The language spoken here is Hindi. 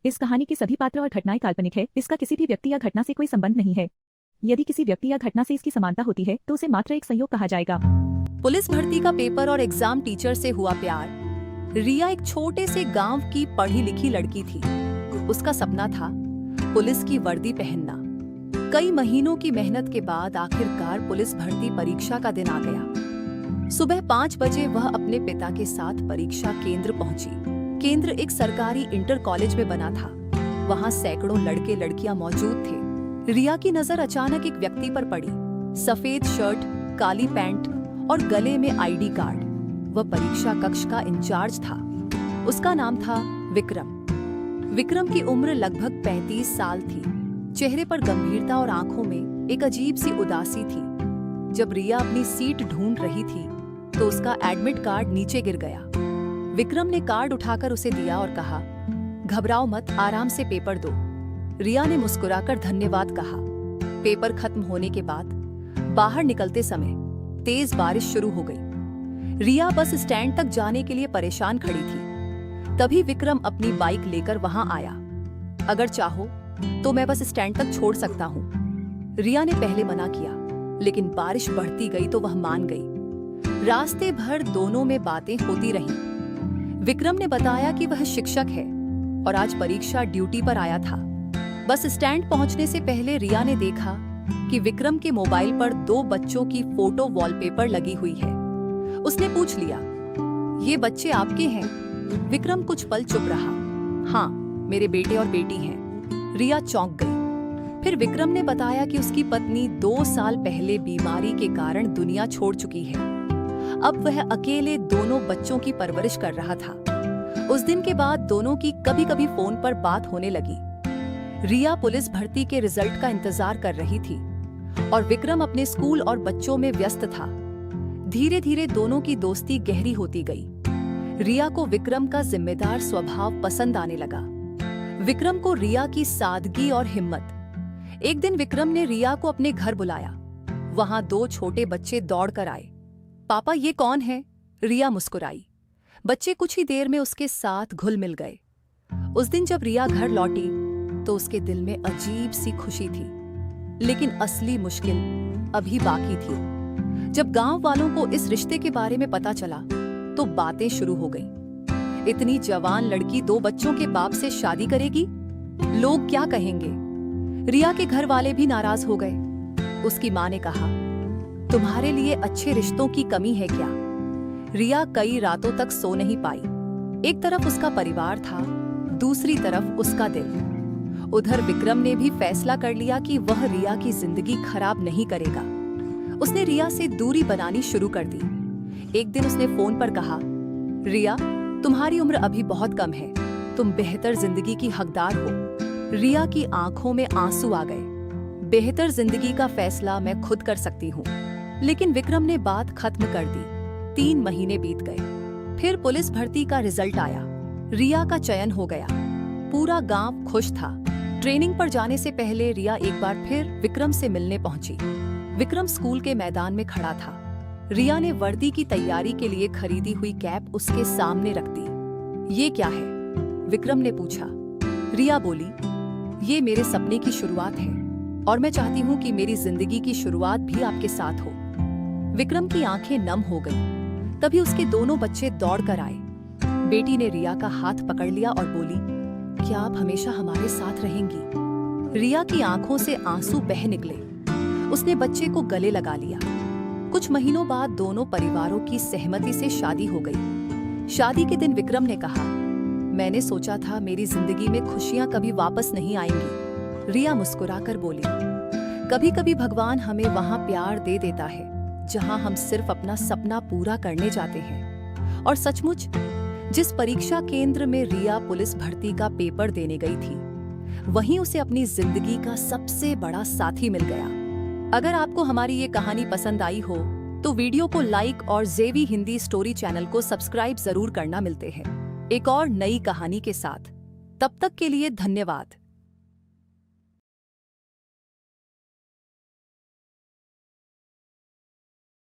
इस कहानी के सभी पात्र और घटनाएं काल्पनिक है। इसका किसी भी व्यक्ति या घटना से कोई संबंध नहीं है। यदि किसी व्यक्ति या घटना से इसकी समानता होती है तो उसे मात्र एक संयोग कहा जाएगा। पुलिस भर्ती का पेपर और एग्जाम टीचर से हुआ प्यार। रिया एक छोटे से गांव की पढ़ी लिखी लड़की थी। उसका सपना था पुलिस की वर्दी पहनना। कई महीनों की मेहनत के बाद आखिरकार पुलिस भर्ती परीक्षा का दिन आ गया। सुबह 5 बजे वह अपने पिता के साथ परीक्षा केंद्र पहुंची। केंद्र एक सरकारी इंटर कॉलेज में बना था। वहां सैकड़ों लड़के लड़कियां मौजूद थे। रिया की नजर अचानक एक व्यक्ति पर पड़ी। सफेद शर्ट, काली पैंट और गले में आईडी कार्ड। वह परीक्षा कक्ष का इंचार्ज था। उसका नाम था विक्रम। विक्रम की उम्र लगभग 35 साल थी। चेहरे पर गंभीरता और आंखों में एक अजीब सी उदासी थी। जब रिया अपनी सीट ढूंढ रही थी तो उसका एडमिट कार्ड नीचे गिर गया। विक्रम ने कार्ड उठाकर उसे दिया और कहा, घबराओ मत, आराम से पेपर दो। रिया ने मुस्कुराकर धन्यवाद कहा। पेपर खत्म होने के बाद बाहर निकलते समय तेज बारिश शुरू हो गई। रिया बस स्टैंड तक जाने के लिए परेशान खड़ी थी। तभी विक्रम अपनी बाइक लेकर वहां आया। अगर चाहो तो मैं बस स्टैंड तक छोड़ सकता हूँ। रिया ने पहले मना किया, लेकिन बारिश बढ़ती गई तो वह मान गई। रास्ते भर दोनों में बातें होती रहीं। विक्रम ने बताया कि वह शिक्षक है और आज परीक्षा ड्यूटी पर आया था। बस स्टैंड पहुंचने से पहले रिया ने देखा कि विक्रम के मोबाइल पर 2 बच्चों की फोटो वॉलपेपर लगी हुई है। उसने पूछ लिया, ये बच्चे आपके हैं? विक्रम कुछ पल चुप रहा। हाँ, मेरे बेटे और बेटी हैं। रिया चौंक गई। फिर विक्रम ने बताया कि उसकी पत्नी 2 साल पहले बीमारी के कारण दुनिया छोड़ चुकी है। अब वह अकेले दोनों बच्चों की परवरिश कर रहा था। उस दिन के बाद दोनों की कभी कभी फोन पर बात होने लगी। रिया पुलिस भर्ती के रिजल्ट का इंतजार कर रही थी और विक्रम अपने स्कूल और बच्चों में व्यस्त था। धीरे धीरे दोनों की दोस्ती गहरी होती गई। रिया को विक्रम का जिम्मेदार स्वभाव पसंद आने लगा। विक्रम को रिया की सादगी और हिम्मत। एक दिन विक्रम ने रिया को अपने घर बुलाया। वहां 2 छोटे बच्चे दौड़ कर आए। पापा, ये कौन है? रिया मुस्कुराई। बच्चे कुछ ही देर में उसके साथ घुल मिल गए। उस दिन जब रिया घर लौटी तो उसके दिल में अजीब सी खुशी थी, लेकिन असली मुश्किल अभी बाकी थी। जब गांव वालों को इस रिश्ते के बारे में पता चला तो बातें शुरू हो गईं। इतनी जवान लड़की 2 बच्चों के बाप से शादी करेगी? लोग क्या कहेंगे? रिया के घर वाले भी नाराज हो गए। उसकी मां ने कहा, तुम्हारे लिए अच्छे रिश्तों की कमी है क्या? रिया कई रातों तक सो नहीं पाई। एक तरफ उसका परिवार था, दूसरी तरफ उसका दिल। उधर विक्रम ने भी फैसला कर लिया कि वह रिया की जिंदगी खराब नहीं करेगा। उसने रिया से दूरी बनानी शुरू कर दी। एक दिन उसने फोन पर कहा, रिया, तुम्हारी उम्र अभी बहुत कम है, तुम बेहतर जिंदगी की हकदार हो। रिया की आंखों में आंसू आ गए। बेहतर जिंदगी का फैसला मैं खुद कर सकती हूँ। लेकिन विक्रम ने बात खत्म कर दी। 3 महीने बीत गए। फिर पुलिस भर्ती का रिजल्ट आया। रिया का चयन हो गया। पूरा गांव खुश था। ट्रेनिंग पर जाने से पहले रिया एक बार फिर विक्रम से मिलने पहुंची। विक्रम स्कूल के मैदान में खड़ा था। रिया ने वर्दी की तैयारी के लिए खरीदी हुई कैप उसके सामने रख दी। ये क्या है? विक्रम ने पूछा। रिया बोली, ये मेरे सपने की शुरुआत है और मैं चाहती हूँ कि मेरी जिंदगी की शुरुआत भी आपके साथ हो। विक्रम की आंखें नम हो गईं। तभी उसके दोनों बच्चे दौड़ कर आए। बेटी ने रिया का हाथ पकड़ लिया और बोली, क्या आप हमेशा हमारे साथ रहेंगी? रिया की आंखों से आंसू बह निकले। उसने बच्चे को गले लगा लिया। कुछ महीनों बाद दोनों परिवारों की सहमति से शादी हो गई। शादी के दिन विक्रम ने कहा, मैंने सोचा था मेरी जिंदगी में खुशियां कभी वापस नहीं आएंगी। रिया मुस्कुराकर बोली, कभी कभी भगवान हमें वहां प्यार दे देता है जहां हम सिर्फ अपना सपना पूरा करने जाते हैं। और सचमुच जिस परीक्षा केंद्र में रिया पुलिस भर्ती का पेपर देने गई थी, वहीं उसे अपनी जिंदगी का सबसे बड़ा साथी मिल गया। अगर आपको हमारी ये कहानी पसंद आई हो तो वीडियो को लाइक और जेवी हिंदी स्टोरी चैनल को सब्सक्राइब जरूर करना। मिलते हैं एक और नई कहानी के साथ। तब तक के लिए धन्यवाद।